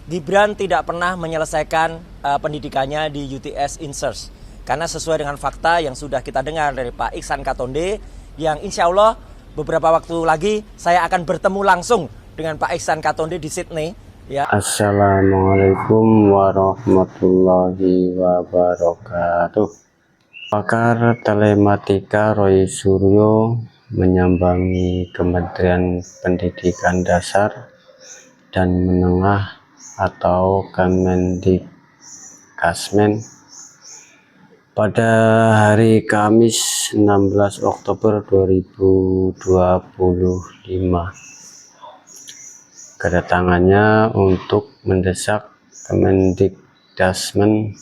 Gibran tidak pernah menyelesaikan pendidikannya di UTS Insert. Karena sesuai dengan fakta yang sudah kita dengar dari Pak Iksan Katonde, yang insya Allah beberapa waktu lagi saya akan bertemu langsung dengan Pak Iksan Katonde di Sydney. Ya. Assalamualaikum warahmatullahi wabarakatuh. Pakar telematika Roy Suryo menyambangi Kementerian Pendidikan Dasar dan Menengah atau Kemendikbudristek pada hari Kamis 16 Oktober 2025. Kedatangannya untuk mendesak Kemendikbudristek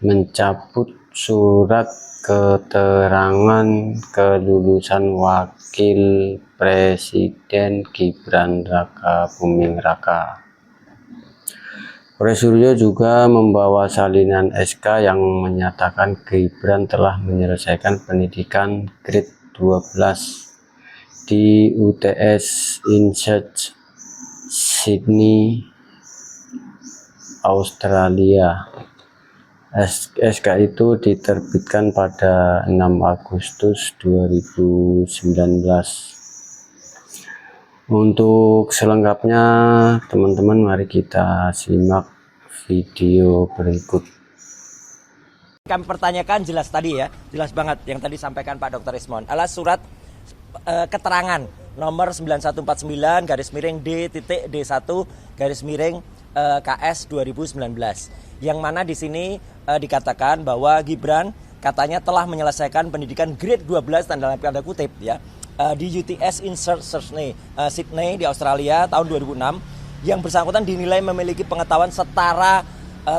mencabut surat keterangan kelulusan Wakil Presiden Gibran Raka Buming Raka. Roy Suryo juga membawa salinan SK yang menyatakan Gibran telah menyelesaikan pendidikan grade 12 di UTS Insert Sydney, Australia. SK itu diterbitkan pada 6 Agustus 2019. Untuk selengkapnya, teman-teman, mari kita simak video berikut. Kami pertanyakan jelas tadi ya, jelas banget yang tadi sampaikan Pak Dr. Ismon. Adalah surat keterangan nomor 9149-D.D1-KS 2019. Yang mana di sini dikatakan bahwa Gibran katanya telah menyelesaikan pendidikan grade 12 dan dalam tanda kutip ya di UTS Insert Sydney di Australia tahun 2006, yang bersangkutan dinilai memiliki pengetahuan setara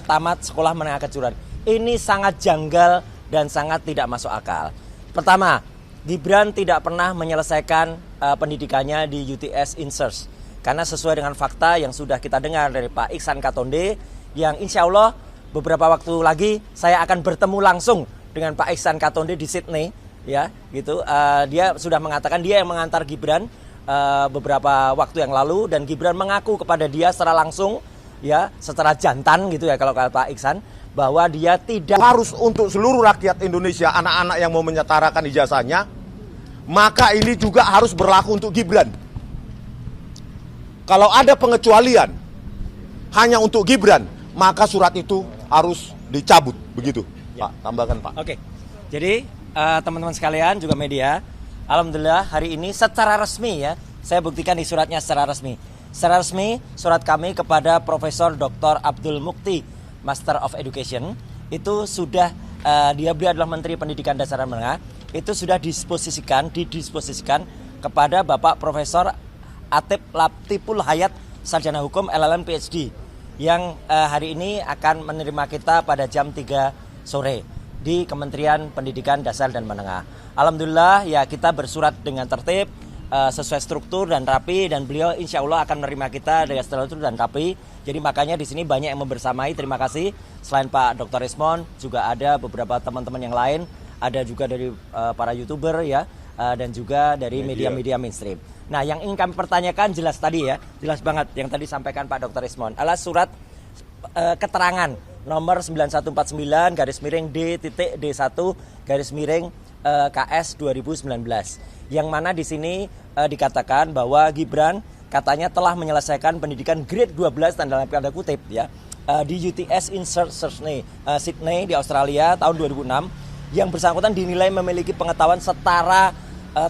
tamat sekolah menengah kejuruan. Ini sangat janggal dan sangat tidak masuk akal. Pertama, Gibran tidak pernah menyelesaikan pendidikannya di UTS Insert. Karena sesuai dengan fakta yang sudah kita dengar dari Pak Iksan Katonde, yang insya Allah beberapa waktu lagi saya akan bertemu langsung dengan Pak Iksan Katonde di Sydney. Ya, gitu. Dia sudah mengatakan dia yang mengantar Gibran beberapa waktu yang lalu, dan Gibran mengaku kepada dia secara langsung, ya, secara jantan gitu ya kalau kata Pak Iksan, bahwa dia tidak harus untuk seluruh rakyat Indonesia, anak-anak yang mau menyetarakan ijazahnya, maka ini juga harus berlaku untuk Gibran. Kalau ada pengecualian hanya untuk Gibran, maka surat itu harus dicabut, begitu, ya. Pak, tambahkan Pak. Oke, jadi teman-teman sekalian juga media, alhamdulillah hari ini secara resmi ya, saya buktikan di suratnya secara resmi. Secara resmi surat kami kepada Profesor Dr. Abdul Mukti, Master of Education, itu sudah beliau adalah Menteri Pendidikan Dasar dan Menengah, itu sudah didisposisikan kepada Bapak Profesor Atip Latiful Hayat, Sarjana Hukum LLM PhD, yang hari ini akan menerima kita pada jam 3 sore di Kementerian Pendidikan Dasar dan Menengah. Alhamdulillah ya, kita bersurat dengan tertib, sesuai struktur dan rapi, dan beliau insya Allah akan menerima kita dengan struktur dan rapi. Jadi makanya di sini banyak yang membersamai. Terima kasih. Selain Pak Dr. Ismon, juga ada beberapa teman-teman yang lain, ada juga dari para YouTuber ya, dan juga dari media-media mainstream. Nah, yang ingin kami pertanyakan jelas tadi ya, jelas banget yang tadi sampaikan Pak Dr. Ismon, adalah surat keterangan nomor 9149-D.D1-KS 2019. Yang mana di sini dikatakan bahwa Gibran katanya telah menyelesaikan pendidikan grade 12 dan dalam tanda kutip ya di UTS Insert Sydney di Australia tahun 2006, yang bersangkutan dinilai memiliki pengetahuan setara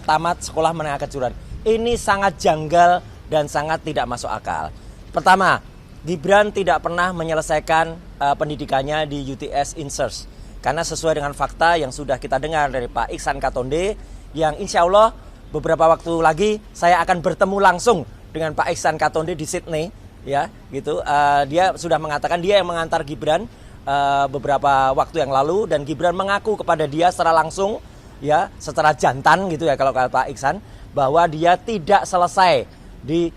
tamat sekolah menengah kejuruan. Ini sangat janggal dan sangat tidak masuk akal. Pertama, Gibran tidak pernah menyelesaikan pendidikannya di UTS Insert. Karena sesuai dengan fakta yang sudah kita dengar dari Pak Iksan Katonde, yang insya Allah beberapa waktu lagi saya akan bertemu langsung dengan Pak Iksan Katonde di Sydney. Ya, gitu. Dia sudah mengatakan dia yang mengantar Gibran beberapa waktu yang lalu, dan Gibran mengaku kepada dia secara langsung, ya, secara jantan gitu ya kalau kata Pak Iksan, bahwa dia tidak selesai di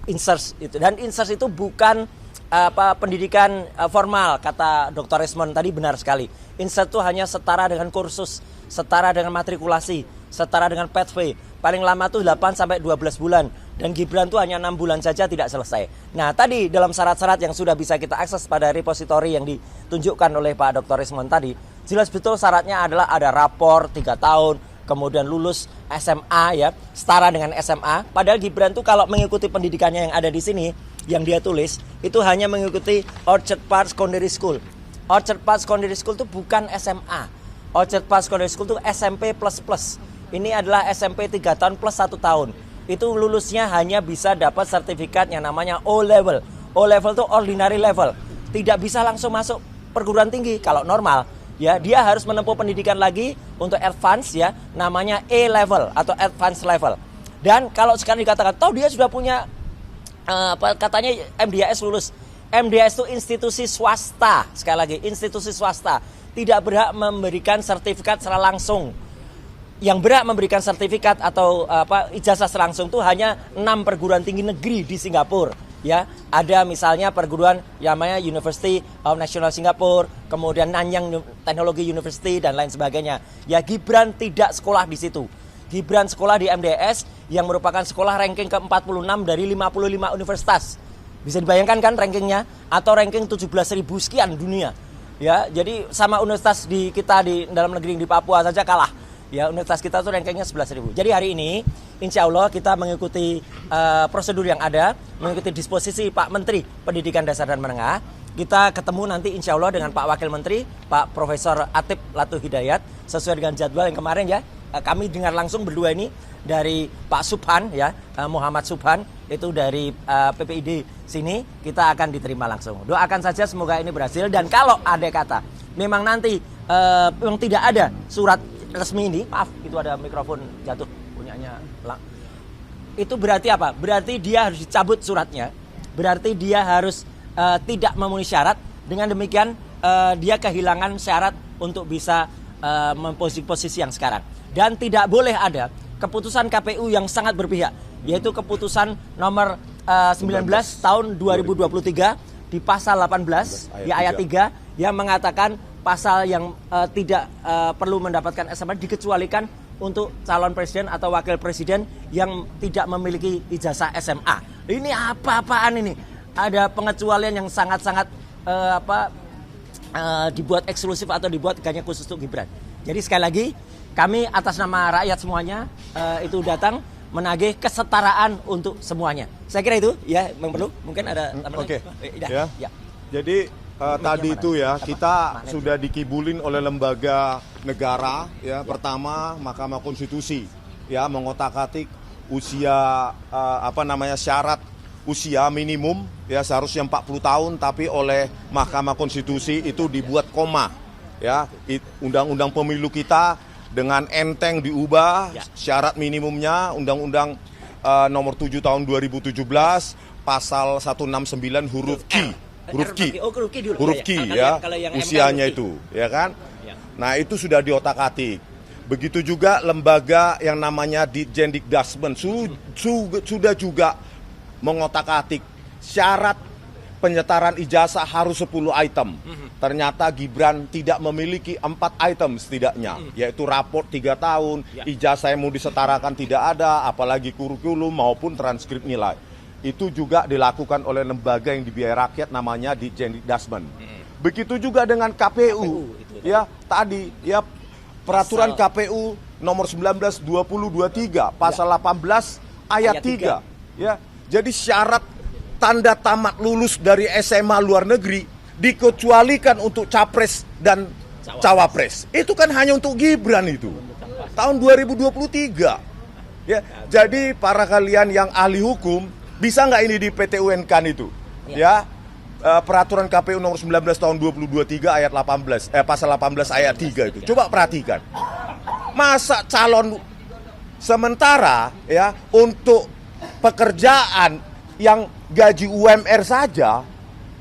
Insert itu, dan Insert itu bukan pendidikan formal, kata Dr. Ismon tadi benar sekali. Insert itu hanya setara dengan kursus, setara dengan matrikulasi, setara dengan pathway. Paling lama tuh 8 sampai 12 bulan dan Gibran itu hanya 6 bulan saja tidak selesai. Nah tadi dalam syarat-syarat yang sudah bisa kita akses pada repositori yang ditunjukkan oleh Pak Dr. Rismond tadi, jelas betul syaratnya adalah ada rapor 3 tahun, kemudian lulus SMA ya, setara dengan SMA. Padahal Gibran tuh kalau mengikuti pendidikannya yang ada di sini, yang dia tulis, itu hanya mengikuti Orchard Park Secondary School. Orchard Park Secondary School itu bukan SMA. Orchard Park Secondary School itu SMP++. Ini adalah SMP 3 tahun plus 1 tahun. Itu lulusnya hanya bisa dapat sertifikat yang namanya O-Level. O-Level itu ordinary level. Tidak bisa langsung masuk perguruan tinggi kalau normal. Ya, dia harus menempuh pendidikan lagi untuk advance ya, namanya A-Level atau advance level. Dan kalau sekarang dikatakan, toh dia sudah punya katanya MDAS lulus. MDAS itu institusi swasta. Sekali lagi, institusi swasta tidak berhak memberikan sertifikat secara langsung. Yang berhak memberikan sertifikat atau ijazah langsung itu hanya 6 perguruan tinggi negeri di Singapura. Ya, ada misalnya perguruan yang namanya University of National Singapore, kemudian Nanyang Technology University dan lain sebagainya. Ya, Gibran tidak sekolah di situ. Gibran sekolah di MDS yang merupakan sekolah ranking ke-46 dari 55 universitas. Bisa dibayangkan kan rankingnya, atau ranking 17.000 sekian dunia. Ya, jadi sama universitas di kita di dalam negeri di Papua saja kalah. Ya, universitas kita tuh rankingnya 11.000. Jadi hari ini, insya Allah kita mengikuti prosedur yang ada, mengikuti disposisi Pak Menteri Pendidikan Dasar dan Menengah. Kita ketemu nanti insya Allah dengan Pak Wakil Menteri, Pak Profesor Atip Latuh Hidayat, sesuai dengan jadwal yang kemarin ya. Kami dengar langsung berdua ini dari Pak Subhan ya, Muhammad Subhan, itu dari PPID sini, kita akan diterima langsung. Doakan saja semoga ini berhasil, dan kalau ada kata memang nanti memang tidak ada surat resmi ini, maaf itu ada mikrofon jatuh punyanya. Itu berarti apa? Berarti dia harus dicabut suratnya. Berarti dia harus tidak memenuhi syarat. Dengan demikian dia kehilangan syarat untuk bisa memposisi yang sekarang. Dan tidak boleh ada keputusan KPU yang sangat berpihak, yaitu keputusan nomor 19 tahun 2023 di pasal 18 ya ayat 3 yang mengatakan pasal yang tidak perlu mendapatkan SMA dikecualikan untuk calon presiden atau wakil presiden yang tidak memiliki ijazah SMA. Ini apa-apaan ini? Ada pengecualian yang sangat-sangat dibuat eksklusif atau dibuat hanya khusus untuk Gibran. Jadi sekali lagi kami atas nama rakyat semuanya itu datang menagih kesetaraan untuk semuanya. Saya kira itu ya, perlu mungkin ada tambahan. Oke. Ya. Jadi tadi itu ya, kita sudah dikibulin oleh lembaga negara ya. Pertama, Mahkamah Konstitusi ya mengotak-atik usia syarat usia minimum ya seharusnya 40 tahun, tapi oleh Mahkamah Konstitusi itu dibuat koma ya. Undang-undang pemilu kita dengan enteng diubah syarat minimumnya, Undang-Undang nomor 7 tahun 2017 pasal 169 huruf Q. Huruf Q ya, usianya itu, ya kan? Nah, itu sudah diotak-atik. Begitu juga lembaga yang namanya Ditjendikdasmen sudah juga mengotak-atik syarat penyetaran ijazah harus 10 item. Ternyata Gibran tidak memiliki 4 item setidaknya, yaitu raport 3 tahun, ijazah yang mau disetarakan tidak ada, apalagi kurikulum maupun transkrip nilai. Itu juga dilakukan oleh lembaga yang dibiayai rakyat namanya Ditjendikdasmen. Begitu juga dengan KPU ya, tadi ya peraturan KPU nomor 19 2023 pasal 18 ayat 3 ya. Jadi syarat tanda tamat lulus dari SMA luar negeri dikecualikan untuk capres dan cawapres. Itu kan hanya untuk Gibran itu. Tahun 2023. Ya, jadi para kalian yang ahli hukum, bisa nggak ini di PT UN kan itu? Ya. Peraturan KPU nomor 19 tahun 2023 ayat 18 pasal 18 ayat 3 itu. Coba perhatikan. Masa calon sementara ya untuk pekerjaan yang gaji UMR saja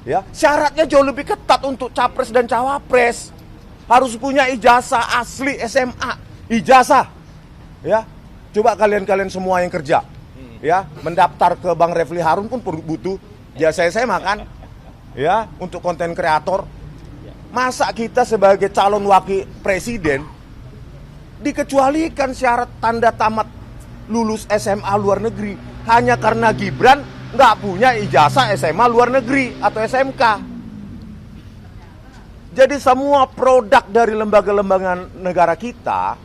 ya, syaratnya jauh lebih ketat untuk capres dan cawapres. Harus punya ijazah asli SMA, ijazah. Ya. Coba kalian semua yang kerja ya, mendaftar ke Bang Refli Harun pun butuh jasa SMA kan? Ya, untuk konten kreator. Masa kita sebagai calon wakil presiden dikecualikan syarat tanda tamat lulus SMA luar negeri? hanya karena Gibran nggak punya ijazah SMA luar negeri atau SMK. Jadi semua produk dari lembaga-lembaga negara kita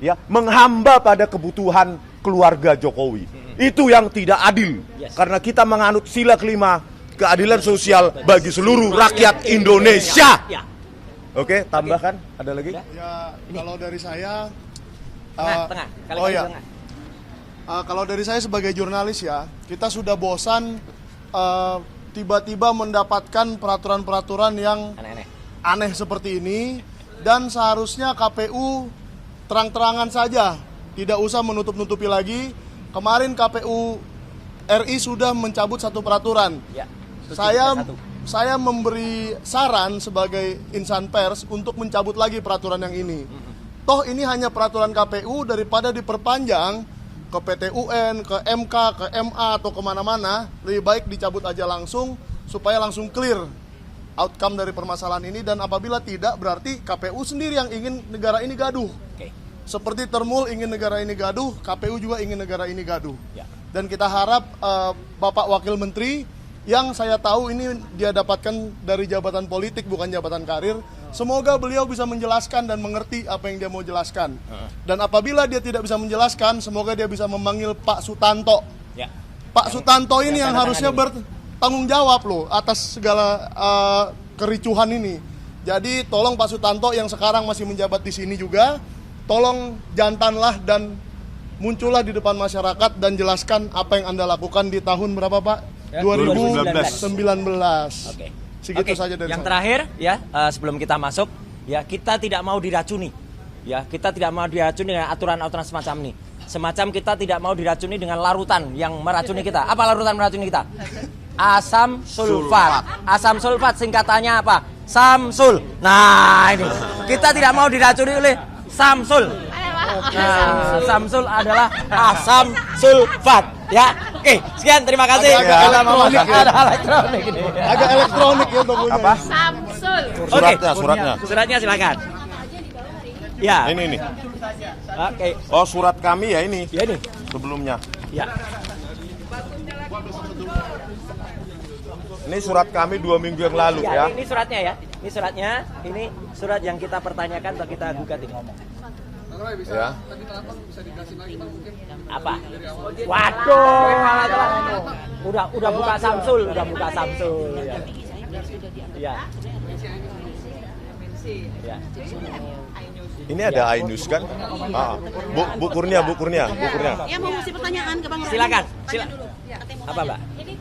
ya menghamba pada kebutuhan keluarga Jokowi. Itu yang tidak adil. Karena kita menganut sila kelima, keadilan sosial bagi seluruh rakyat Indonesia. Oke, tambahkan ada lagi? Ya, kalau dari saya Tengah. Kalau dari saya sebagai jurnalis ya, kita sudah bosan tiba-tiba mendapatkan peraturan-peraturan yang aneh seperti ini, dan seharusnya KPU terang-terangan saja, tidak usah menutup-nutupi lagi. Kemarin KPU RI sudah mencabut satu peraturan. Saya memberi saran sebagai insan pers untuk mencabut lagi peraturan yang ini. Toh ini hanya peraturan KPU, daripada diperpanjang ke PT UN, ke MK, ke MA atau kemana-mana, lebih baik dicabut aja langsung supaya langsung clear outcome dari permasalahan ini. Dan apabila tidak, berarti KPU sendiri yang ingin negara ini gaduh. Seperti Termul ingin negara ini gaduh, KPU juga ingin negara ini gaduh. Dan kita harap Bapak Wakil Menteri, yang saya tahu ini dia dapatkan dari jabatan politik bukan jabatan karir, semoga beliau bisa menjelaskan dan mengerti apa yang dia mau jelaskan. Dan apabila dia tidak bisa menjelaskan, semoga dia bisa memanggil Pak Sutanto. Pak Sutanto ini yang harusnya bertanggung jawab loh atas segala kericuhan ini. Jadi tolong Pak Sutanto yang sekarang masih menjabat di sini juga, tolong jantanlah dan muncullah di depan masyarakat dan jelaskan apa yang Anda lakukan di tahun berapa Pak? 2019. Oke. Segitu saja dari yang saya. terakhir ya, sebelum kita masuk ya, kita tidak mau diracuni. Ya, kita tidak mau diracuni dengan aturan-aturan semacam ini. Semacam kita tidak mau diracuni dengan larutan yang meracuni kita. Apa larutan meracuni kita? Asam sulfat. Asam sulfat singkatannya apa? Samsul. Nah, ini. Kita tidak mau diracuni oleh Samsul. Nah, Samsul adalah asam sulfat. Ya, oke, sekian, terima kasih. Agak elektronik ya. Ada elektronik ini. Agak elektronik ya tokonya. Apa? Samsul. Suratnya silakan. Ya. Ini. Oke. Oh, surat kami ya ini. Ya ini. Sebelumnya. Ya. Ini surat kami 2 minggu yang lalu ya. Ini suratnya ya. Ini suratnya. Ini surat yang kita pertanyakan atau kita gugat ini. Ya. Apa? Waduh, udah buka Samsul, ya. Ya. Ini ada Ainus kan? Bu Kurnia. Ya mau mesti pertanyaan ke Bang Roni. Silakan. Dulu. Apa, Mbak? Ini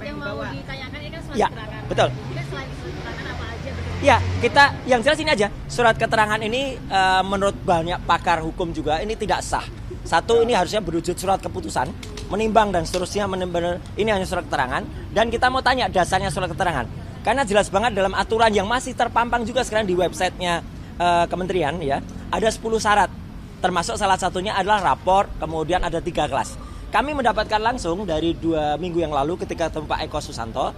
yang mau ditanyakan ini kan surat Ya, keterangan. betul. Ini selain surat keterangan apa aja? Ya, kita yang jelas ini aja. Surat keterangan ini menurut banyak pakar hukum juga ini tidak sah. Satu, ini harusnya berwujud surat keputusan, menimbang dan seterusnya, ini hanya surat keterangan. Dan kita mau tanya dasarnya surat keterangan. Karena jelas banget dalam aturan yang masih terpampang juga sekarang di websitenya kementerian ya, ada 10 syarat. Termasuk salah satunya adalah rapor, kemudian ada 3 kelas. Kami mendapatkan langsung dari 2 minggu yang lalu ketika ketemu Pak Eko Susanto,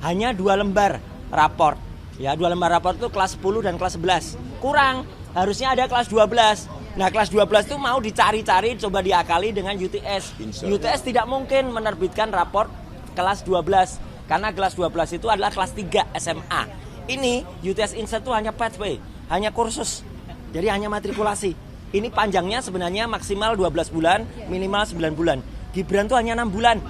hanya 2 lembar rapor. Ya, 2 lembar rapor itu kelas 10 dan kelas 11. Kurang, harusnya ada kelas 12. Nah, kelas 12 itu mau dicari-cari, coba diakali dengan UTS. UTS tidak mungkin menerbitkan rapor kelas 12. Karena kelas 12 itu adalah kelas 3 SMA. Ini UTS Insert itu hanya pathway, hanya kursus. Jadi hanya matrikulasi. Ini panjangnya sebenarnya maksimal 12 bulan, minimal 9 bulan. Gibran itu hanya 6 bulan.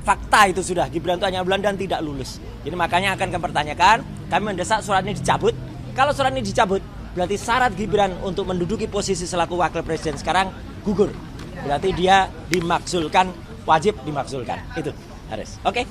Fakta itu sudah, Gibran itu hanya bulan dan tidak lulus. Jadi makanya akan kami pertanyakan, kami mendesak surat ini dicabut. Kalau surat ini dicabut, berarti syarat Gibran untuk menduduki posisi selaku wakil presiden sekarang gugur. Berarti dia dimakzulkan, wajib dimakzulkan. Itu, Haris. Oke?